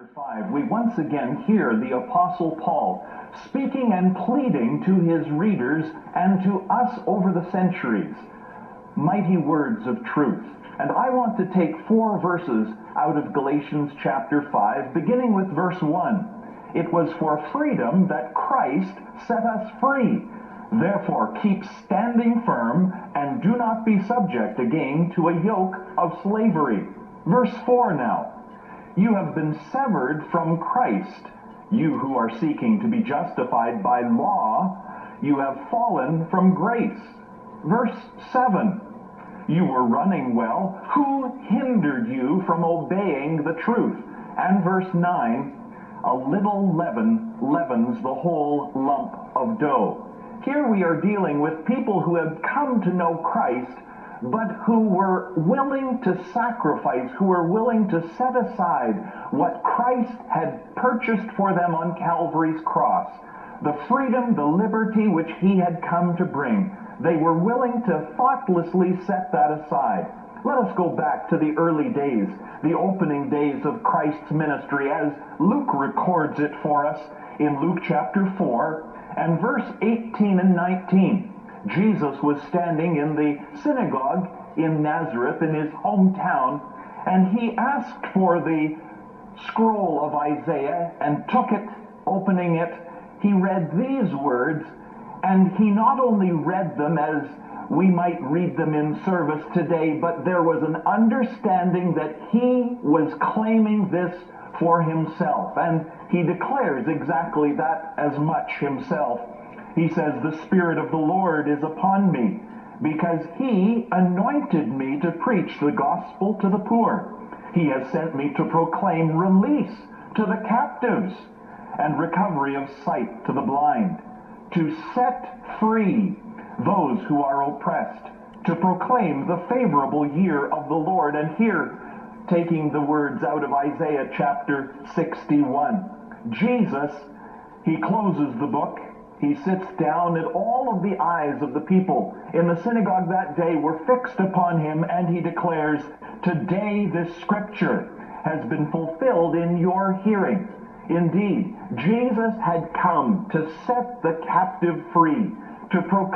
chapter 5, we once again hear the Apostle Paul speaking and pleading to his readers and to us over the centuries. Mighty words of truth. And I want to take 4 verses out of Galatians chapter 5, beginning with verse 1. It was for freedom that Christ set us free. Therefore keep standing firm and do not be subject again to a yoke of slavery. Verse 4 now. You have been severed from Christ, you who are seeking to be justified by law. You have fallen from grace. Verse 7. You were running well. Who hindered you from obeying the truth? And verse 9. A little leaven leavens the whole lump of dough. Here we are dealing with people who have come to know Christ, but who were willing to sacrifice, who were willing to set aside what Christ had purchased for them on Calvary's cross, the freedom, the liberty which he had come to bring. They were willing to thoughtlessly set that aside. Let us go back to the early days, the opening days of Christ's ministry, as Luke records it for us in Luke chapter 4 and verse 18 and 19. Jesus was standing in the synagogue in Nazareth, in his hometown, and he asked for the scroll of Isaiah and took it, opening it. He read these words, and he not only read them as we might read them in service today, but there was an understanding that he was claiming this for himself, and he declares exactly that as much himself. He says, the Spirit of the Lord is upon me, because he anointed me to preach the gospel to the poor. He has sent me to proclaim release to the captives and recovery of sight to the blind, to set free those who are oppressed, to proclaim the favorable year of the Lord. And here, taking the words out of Isaiah chapter 61, Jesus, he closes the book. He sits down, and all of the eyes of the people in the synagogue that day were fixed upon him, and he declares, today this scripture has been fulfilled in your hearing. Indeed, Jesus had come to set the captive free, to proclaim